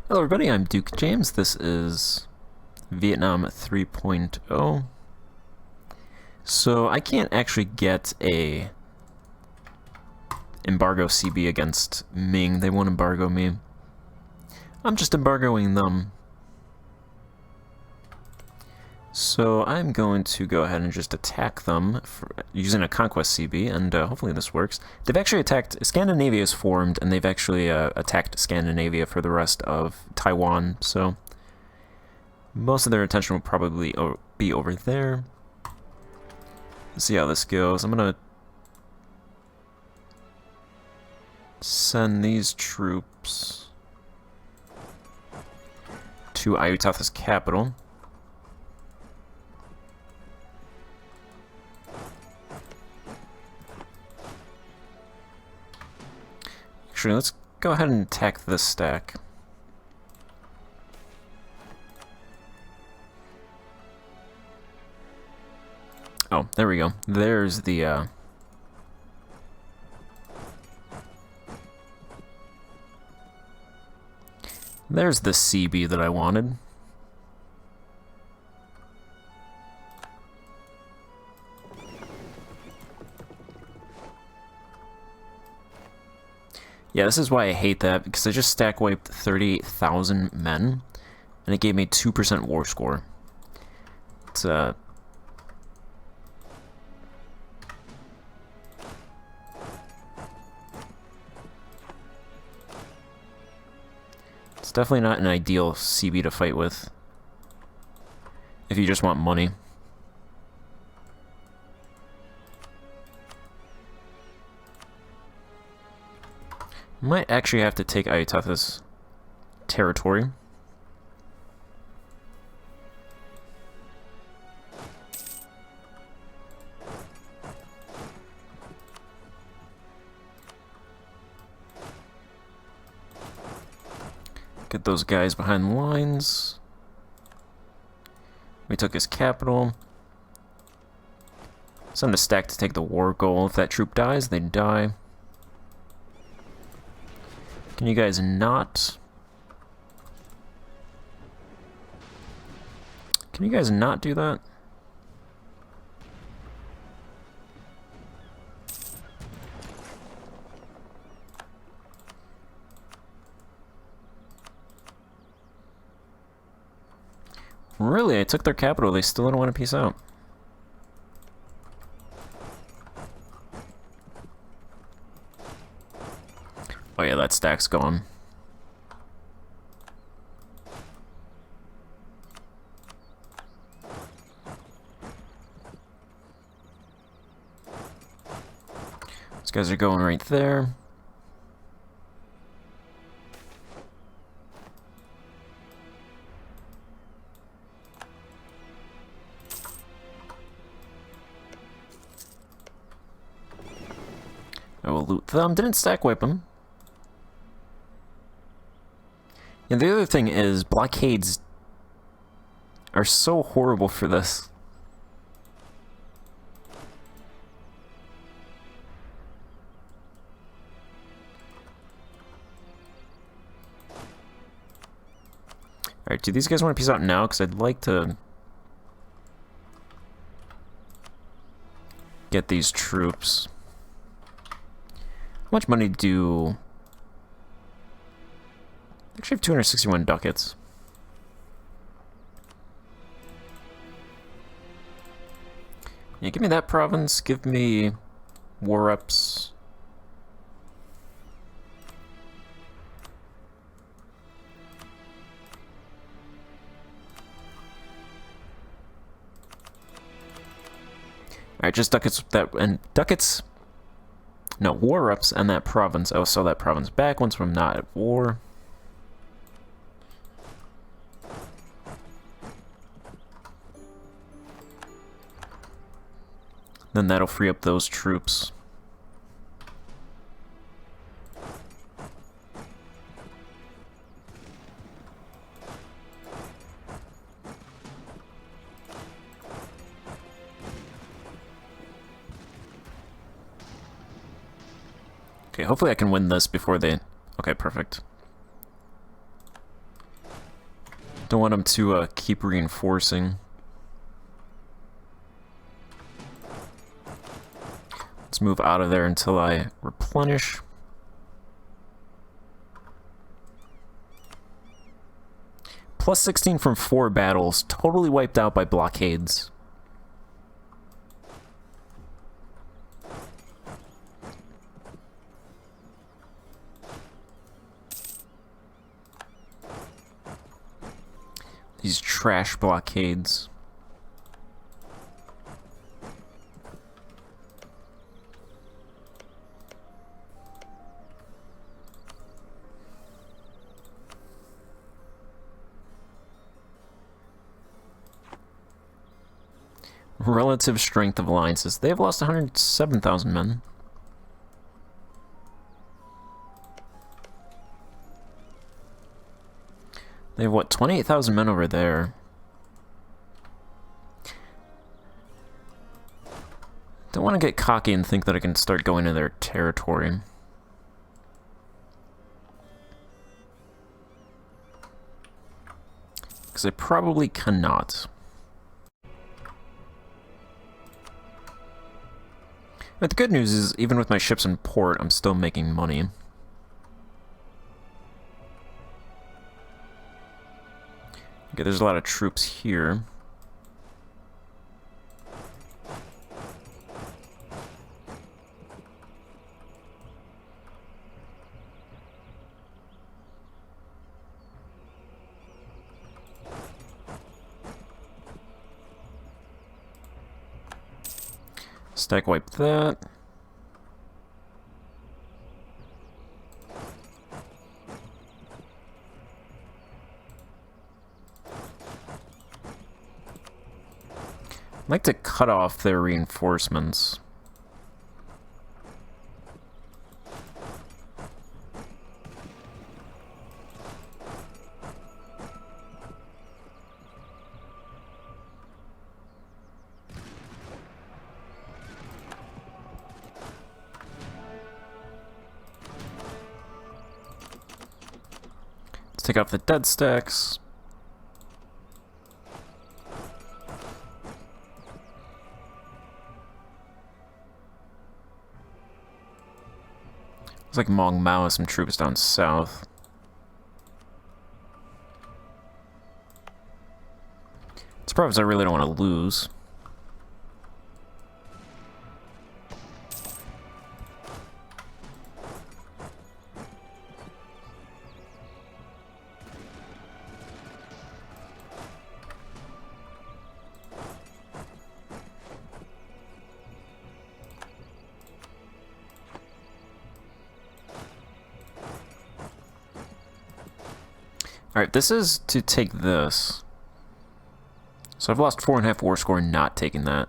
Hello everybody, I'm Duke James. This is Vietnam 3.0. So I can't actually get a embargo CB against Ming. They won't embargo me. I'm just embargoing them. So I'm going to go ahead and just attack them using a conquest CB, and hopefully this works. They've actually attacked... Scandinavia is formed, and they've actually attacked Scandinavia for the rest of Taiwan, so most of their attention will probably be over there. Let's see how this goes. I'm gonna send these troops to Ayutatha's capital. Actually, let's go ahead and attack this stack. Oh, there we go. There's the, there's the CB that I wanted. Yeah, this is why I hate that, because I just stack wiped 38,000 men, and it gave me 2% war score. It's, it's definitely not an ideal CB to fight with, if you just want money. Might actually have to take Ayutatha's territory. Get those guys behind the lines. We took his capital. Send a stack to take the war goal. If that troop dies, they die. Can you guys not? Can you guys not do that? Really? I took their capital. They still don't want to peace out. Oh yeah, that stack's gone. These guys are going right there. I will loot them. Didn't stack wipe them. And the other thing is, blockades are so horrible for this. Alright, do these guys want to peace out now? Because I'd like to get these troops. How much money do... Actually, I have 261 ducats. Yeah, give me that province. Give me war reps. Alright, just ducats that and ducats. No, war reps and that province. I will sell that province back once I'm not at war. Then that'll free up those troops. Okay, hopefully I can win this before they... Okay, perfect. Don't want them to keep reinforcing. Let's move out of there until I replenish. Plus 16 from 4 battles, totally wiped out by blockades. These trash blockades. Relative strength of alliances. They've lost 107,000 men. They have, what, 28,000 men over there. Don't want to get cocky and think that I can start going into their territory. Because I probably cannot. But the good news is, even with my ships in port, I'm still making money. Okay, there's a lot of troops here. Stack wipe that. I'd like to cut off their reinforcements. Let's take off the dead stacks. Looks like Meiou has some troops down south. It's a province I really don't want to lose. Alright, this is to take this. So I've lost 4.5 war score not taking that.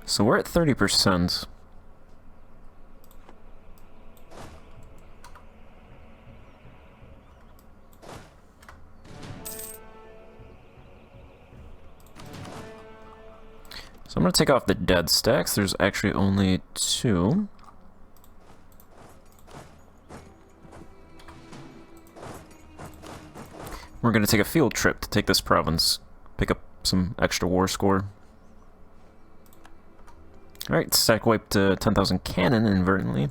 So we're at 30%. So I'm going to take off the dead stacks. There's actually only 2. We're going to take a field trip to take this province, pick up some extra war score. Alright, stack wiped 10,000 cannon inadvertently.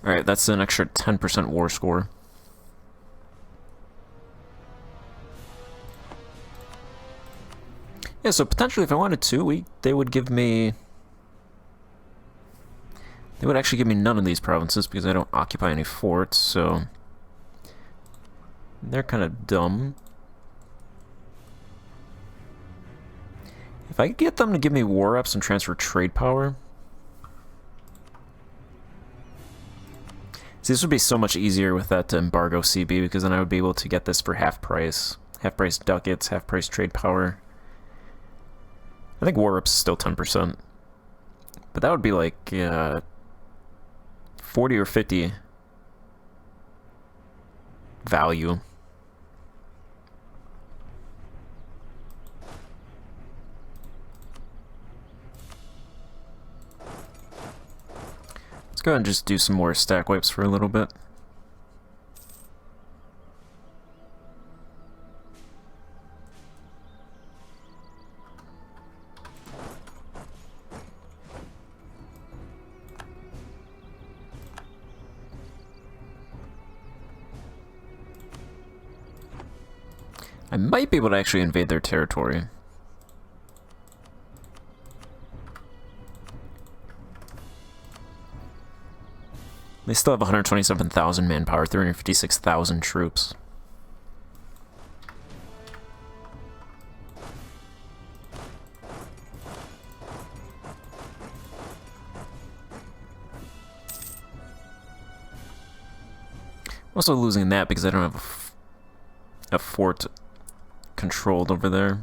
Alright, that's an extra 10% war score. Yeah, so potentially if I wanted to, they would give me... They would actually give me none of these provinces because I don't occupy any forts, so... They're kind of dumb. If I could get them to give me war reps and transfer trade power... See, this would be so much easier with that embargo CB because then I would be able to get this for half price. Half price ducats, half price trade power. I think war reps is still 10%. But that would be like 40 or 50 value. Go ahead and just do some more stack wipes for a little bit. I might be able to actually invade their territory. They still have 127,000 manpower, 356,000 troops. I'm also losing that because I don't have a fort controlled over there.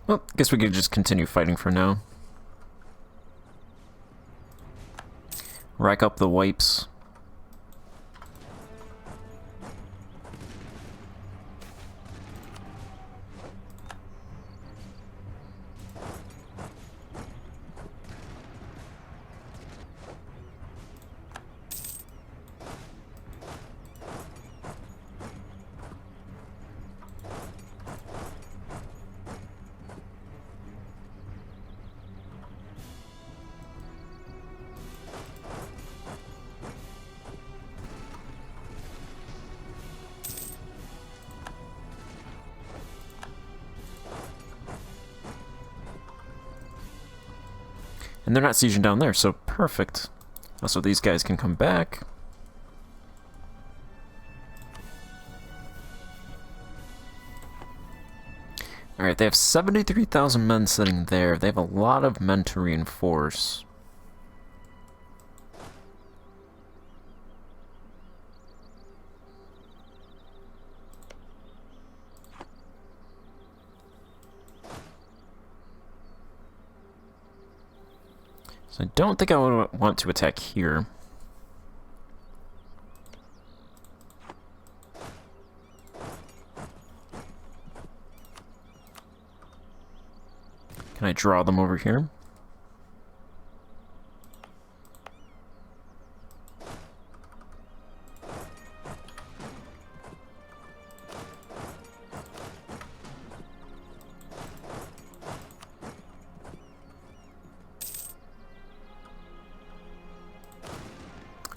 Well, I guess we could just continue fighting for now. Rack up the wipes. And they're not sieging down there, so perfect. Also, these guys can come back. Alright, they have 73,000 men sitting there. They have a lot of men to reinforce. So I don't think I would want to attack here. Can I draw them over here?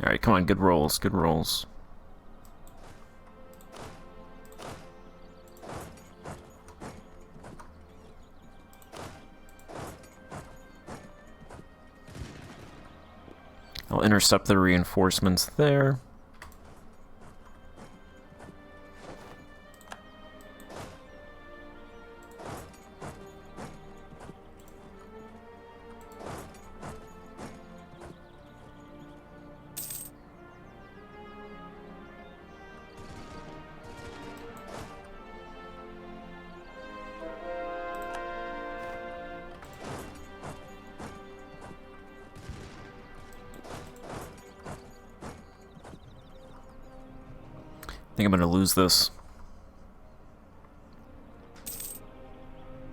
Alright, come on, good rolls, good rolls. I'll intercept the reinforcements there. I think I'm going to lose this.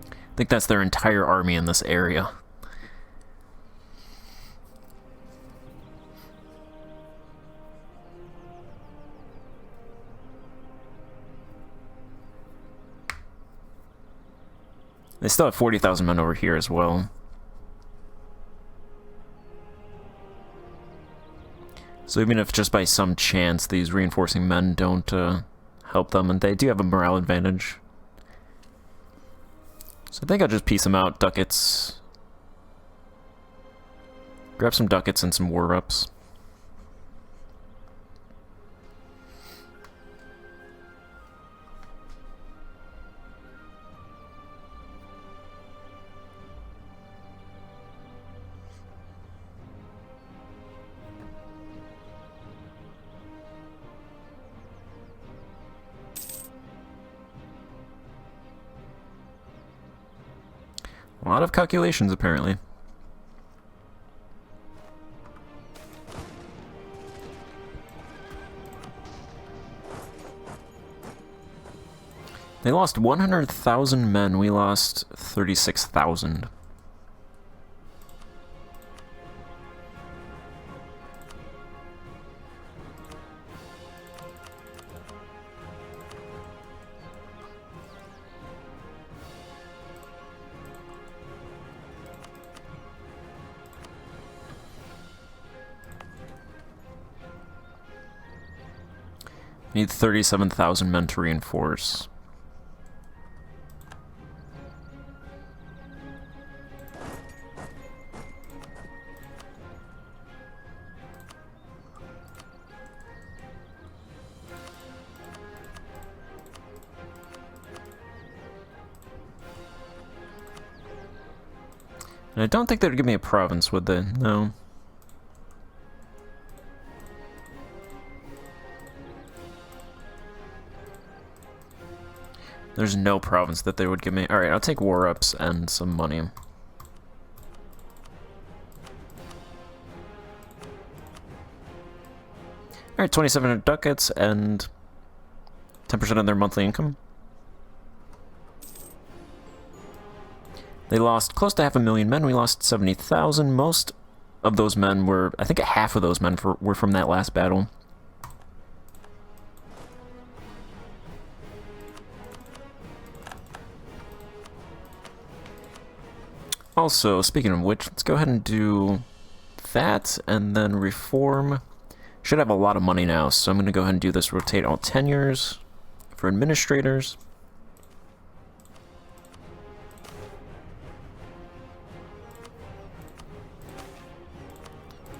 I think that's their entire army in this area. They still have 40,000 men over here as well. So even if just by some chance these reinforcing men don't help them, and they do have a morale advantage. So I think I'll just piece them out, ducats. Grab some ducats and some war reps. A lot of calculations, apparently. They lost 100,000 men. We lost 36,000. Need 37,000 men to reinforce. And I don't think they would give me a province, would they? No. There's no province that they would give me. Alright, I'll take war ups and some money. Alright, 2,700 ducats and 10% of their monthly income. They lost close to 500,000 men. We lost 70,000. Most of those men were, I think half of those men were from that last battle. Also, speaking of which, let's go ahead and do that and then reform. Should have a lot of money now, so I'm going to go ahead and do this. Rotate all tenures for administrators.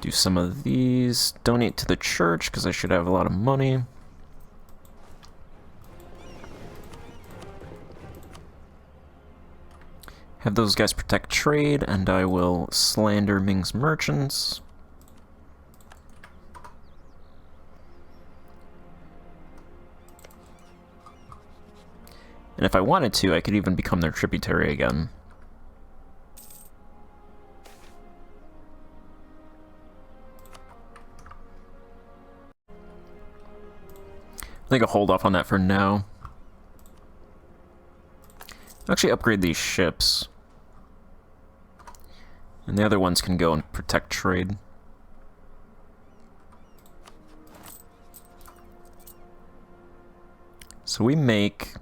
Do some of these. Donate to the church, because I should have a lot of money. Have those guys protect trade, and I will slander Ming's merchants. And if I wanted to, I could even become their tributary again. I think I'll hold off on that for now. I'll actually upgrade these ships. And the other ones can go and protect trade. So we make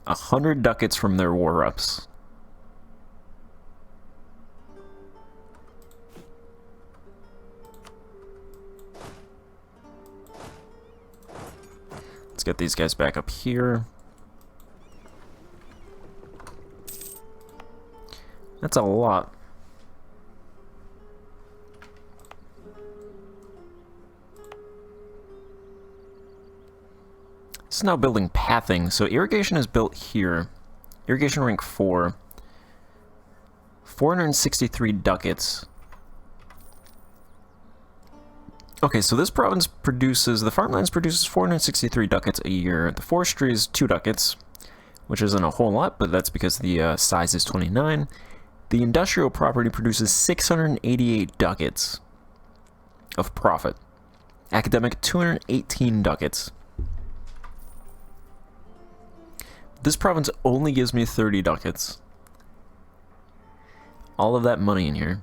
100 ducats from their war ups. Let's get these guys back up here. That's a lot. This is now building pathing. So irrigation is built here. Irrigation rank 4. 463 ducats. Okay, so this province produces, the farmlands produces 463 ducats a year. The forestry is 2 ducats, which isn't a whole lot, but that's because the size is 29. The industrial property produces 688 ducats of profit. Academic, 218 ducats. This province only gives me 30 ducats. All of that money in here.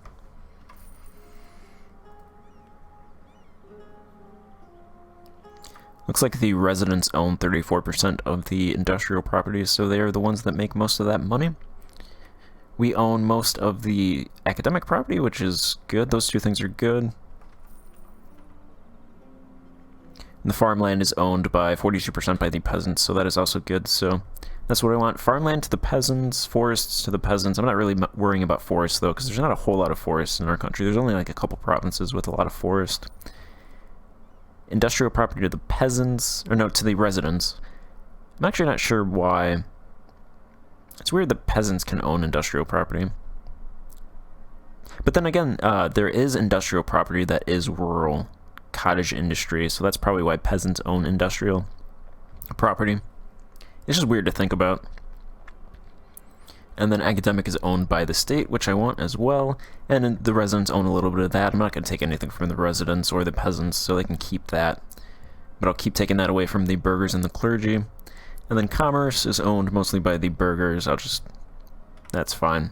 Looks like the residents own 34% of the industrial properties, so they are the ones that make most of that money. We own most of the academic property, which is good. Those two things are good. And the farmland is owned by 42% by the peasants, so that is also good. So that's what I want. Farmland to the peasants, forests to the peasants. I'm not really worrying about forests, though, because there's not a whole lot of forests in our country. There's only like a couple provinces with a lot of forest. Industrial property to the peasants, or no, to the residents. I'm actually not sure why. It's weird that peasants can own industrial property. But then again, there is industrial property that is rural cottage industry, so that's probably why peasants own industrial property. It's just weird to think about. And then academic is owned by the state, which I want as well. And the residents own a little bit of that. I'm not going to take anything from the residents or the peasants, so they can keep that. But I'll keep taking that away from the burghers and the clergy. And then commerce is owned mostly by the burghers. That's fine.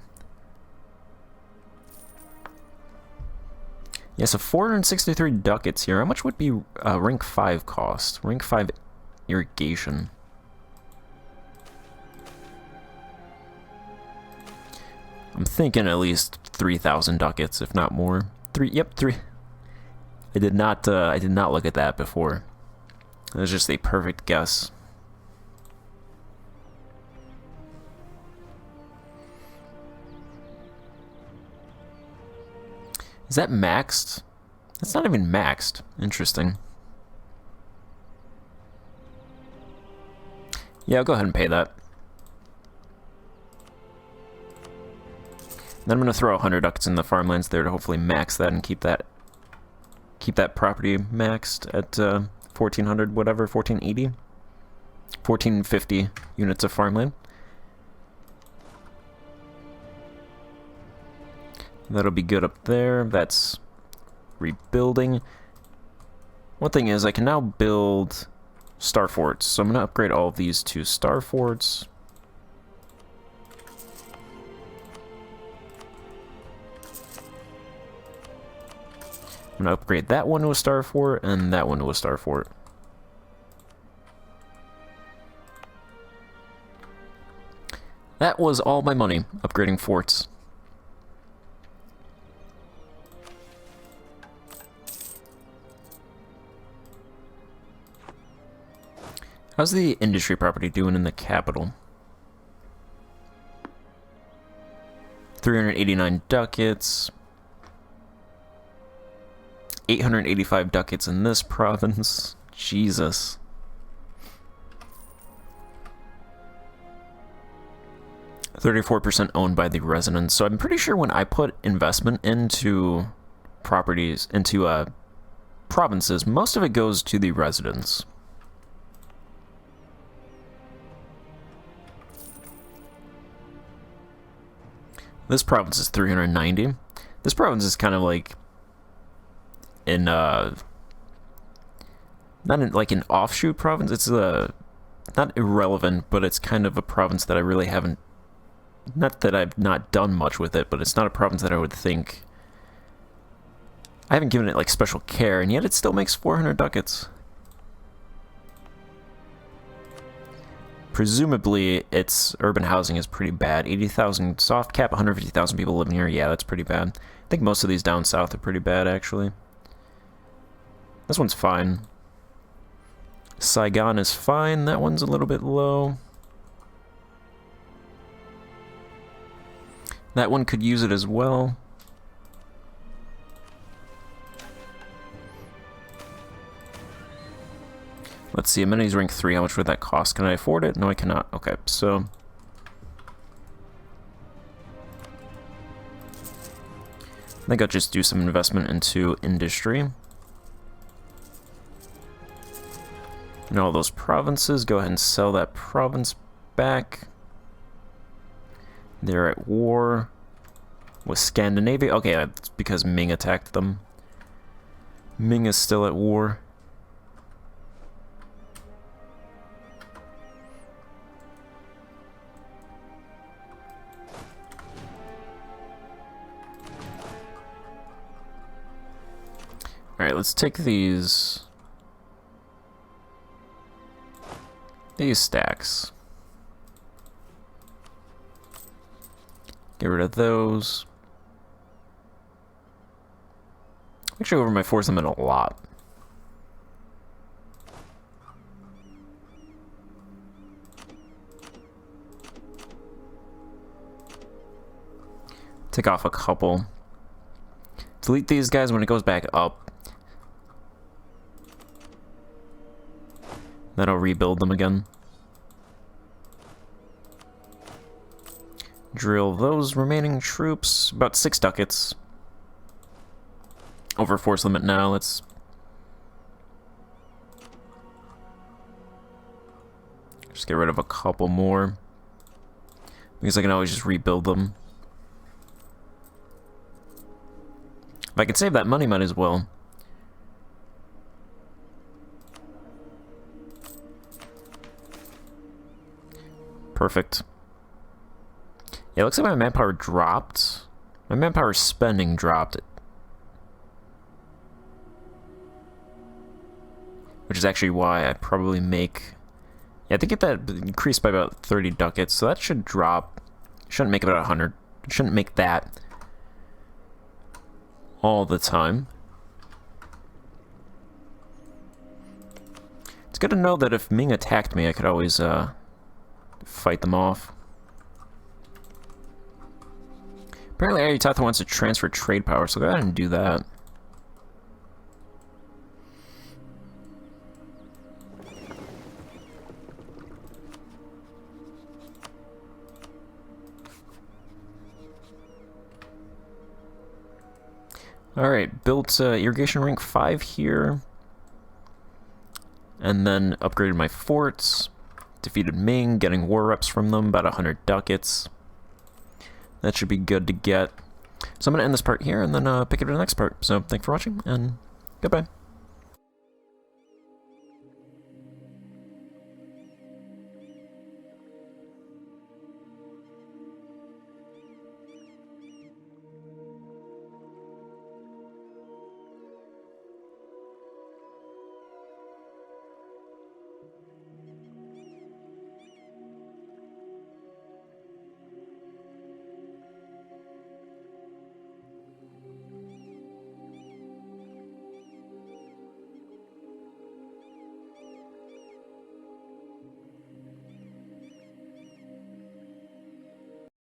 Yeah, so 463 ducats here. How much would be rank 5 cost? Rank 5 irrigation. I'm thinking at least 3,000 ducats, if not more. Three. I did not look at that before. It was just a perfect guess. Is that maxed? That's not even maxed. Interesting. Yeah, I'll go ahead and pay that. Then I'm going to throw 100 ducats in the farmlands there to hopefully max that and keep that property maxed at 1,400, whatever, 1,480? 1,450 units of farmland. That'll be good up there. That's rebuilding. One thing is, I can now build star forts. So I'm going to upgrade all of these to star forts. I'm going to upgrade that one to a star fort and that one to a star fort. That was all my money, upgrading forts. How's the industry property doing in the capital? 389 ducats. 885 ducats in this province. Jesus. %34% owned by the residents. So I'm pretty sure when I put investment into properties, into provinces, most of it goes to the residents. This province is 390. This province is kind of like in not in like an offshoot province. It's not irrelevant, but it's kind of a province that I really haven't, not that I've not done much with it, but it's not a province that I would think, I haven't given it like special care, and yet it still makes 400 ducats. Presumably its urban housing is pretty bad. 80,000 soft cap, 150,000 people living here. Yeah, that's pretty bad. I think most of these down south are pretty bad, actually. This one's fine. Saigon is fine. That one's a little bit low. That one could use it as well. Let's see, amenities rank 3. How much would that cost? Can I afford it? No, I cannot. Okay, so I think I'll just do some investment into industry. And all those provinces, go ahead and sell that province back. They're at war with Scandinavia. Okay, that's because Ming attacked them. Ming is still at war. Alright, let's take these stacks. Get rid of those. Actually, over my force limit a lot. Take off a couple. Delete these guys when it goes back up. Then I'll rebuild them again. Drill those remaining troops. About 6 ducats. Over force limit now. Let's Just get rid of a couple more. Because I can always just rebuild them. If I can save that money, might as well. Perfect. Yeah, it looks like my manpower dropped. My manpower spending dropped. Which is actually why I probably make... Yeah, I think get that increased by about 30 ducats, so that should drop. Shouldn't make about 100. It shouldn't make that all the time. It's good to know that if Ming attacked me, I could always fight them off. Apparently, Ayutthaya wants to transfer trade power, so go ahead and do that. Alright, built irrigation rank 5 here. And then upgraded my forts. Defeated Ming, getting war reps from them, about 100 ducats. That should be good to get. So I'm going to end this part here and then pick it to the next part. So thanks for watching, and goodbye.